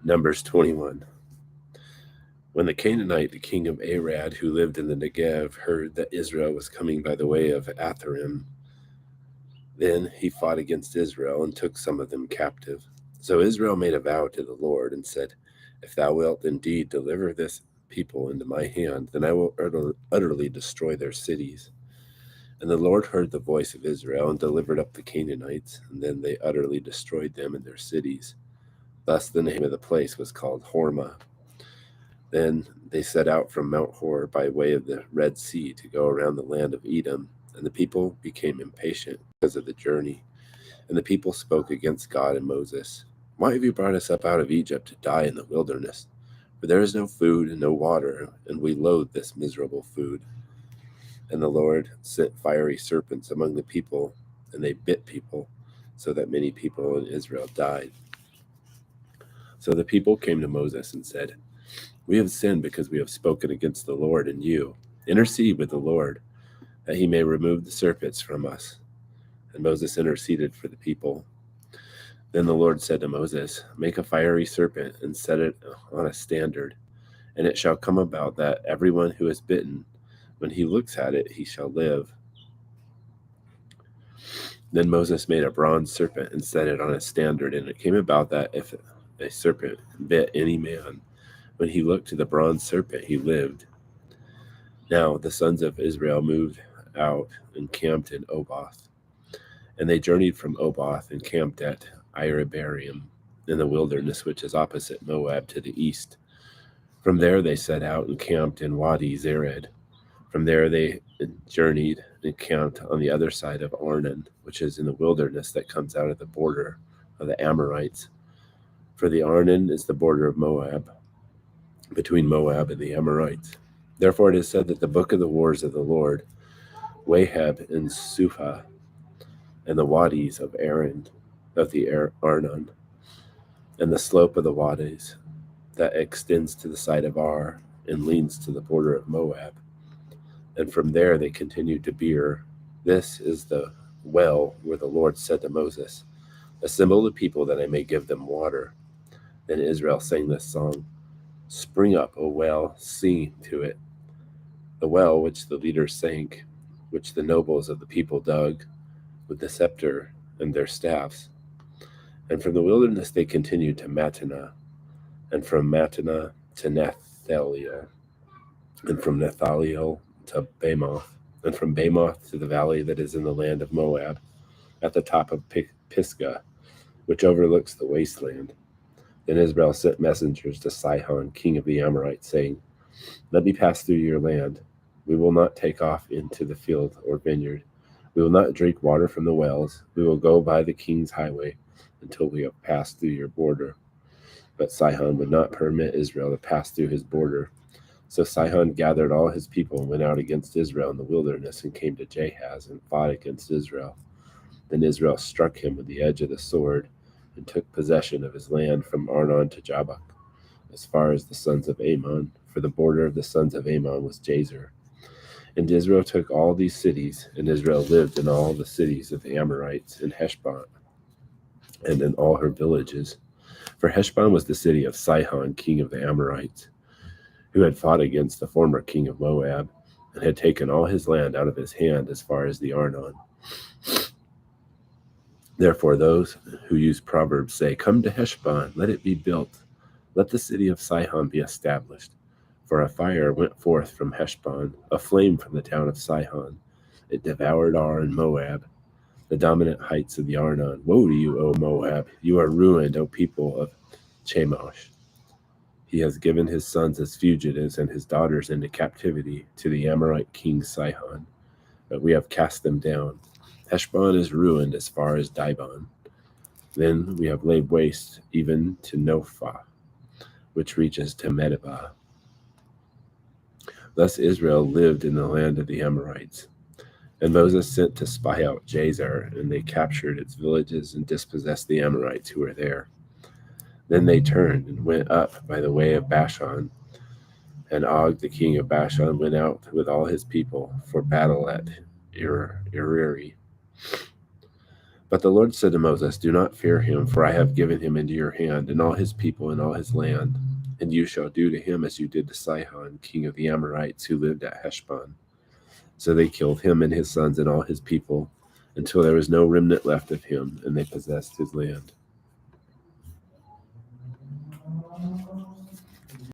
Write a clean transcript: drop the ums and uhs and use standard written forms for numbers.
Numbers 21. When the Canaanite, the king of Arad, who lived in the Negev, heard that Israel was coming by the way of Atharim, then he fought against Israel and took some of them captive. So Israel made a vow to the Lord and said, "If thou wilt indeed deliver this people into my hand, then I will utterly destroy their cities." And the Lord heard the voice of Israel and delivered up the Canaanites, and then they utterly destroyed them and their cities. Thus the name of the place was called Hormah. Then they set out from Mount Hor by way of the Red Sea to go around the land of Edom, and the people became impatient because of the journey. And the people spoke against God and Moses. "Why have you brought us up out of Egypt to die in the wilderness? For there is no food and no water, and we loathe this miserable food." And the Lord sent fiery serpents among the people, and they bit people, so that many people in Israel died. So the people came to Moses and said, "We have sinned because we have spoken against the Lord and you. Intercede with the Lord, that he may remove the serpents from us." And Moses interceded for the people. Then the Lord said to Moses, "Make a fiery serpent and set it on a standard. And it shall come about that everyone who is bitten, when he looks at it, he shall live." Then Moses made a bronze serpent and set it on a standard. And it came about that if a serpent bit any man, when he looked to the bronze serpent, he lived. Now the sons of Israel moved out and camped in Oboth. And they journeyed from Oboth and camped at Irebarium in the wilderness, which is opposite Moab to the east. From there they set out and camped in Wadi Zered. From there they journeyed and camped on the other side of Arnon, which is in the wilderness that comes out of the border of the Amorites. For the Arnon is the border of Moab, between Moab and the Amorites. Therefore it is said that the book of the wars of the Lord, Wahab and Suphah, and the wadis of the Arnon, and the slope of the wadis that extends to the side of Ar and leans to the border of Moab. And from there they continued to Beer. This is the well where the Lord said to Moses, "Assemble the people that I may give them water." Then Israel sang this song: "Spring up, O well, sing to it. The well which the leaders sank, which the nobles of the people dug, with the scepter and their staffs." And from the wilderness they continued to Mattanah, and from Mattanah to Nathaliel, and from Nathaliel to Bamoth, and from Bamoth to the valley that is in the land of Moab, at the top of Pisgah, which overlooks the wasteland. Then Israel sent messengers to Sihon, king of the Amorites, saying, "Let me pass through your land. We will not take off into the field or vineyard. We will not drink water from the wells. We will go by the king's highway until we have passed through your border." But Sihon would not permit Israel to pass through his border. So Sihon gathered all his people and went out against Israel in the wilderness and came to Jahaz and fought against Israel. Then Israel struck him with the edge of the sword and took possession of his land from Arnon to Jabbok, as far as the sons of Ammon, for the border of the sons of Ammon was Jazer. And Israel took all these cities, and Israel lived in all the cities of the Amorites in Heshbon and in all her villages. For Heshbon was the city of Sihon, king of the Amorites, who had fought against the former king of Moab, and had taken all his land out of his hand as far as the Arnon. Therefore those who use Proverbs say, "Come to Heshbon, let it be built. Let the city of Sihon be established. For a fire went forth from Heshbon, a flame from the town of Sihon. It devoured Ar and Moab, the dominant heights of the Arnon. Woe to you, O Moab! You are ruined, O people of Chemosh. He has given his sons as fugitives and his daughters into captivity to the Amorite king Sihon, but we have cast them down. Heshbon is ruined as far as Dibon. Then we have laid waste even to Nophah, which reaches to Medeba." Thus Israel lived in the land of the Amorites. And Moses sent to spy out Jazer, and they captured its villages and dispossessed the Amorites who were there. Then they turned and went up by the way of Bashan, and Og the king of Bashan went out with all his people for battle at Ireri. But the Lord said to Moses, "Do not fear him, for I have given him into your hand, and all his people and all his land. And you shall do to him as you did to Sihon, king of the Amorites, who lived at Heshbon." So they killed him and his sons and all his people, until there was no remnant left of him, and they possessed his land.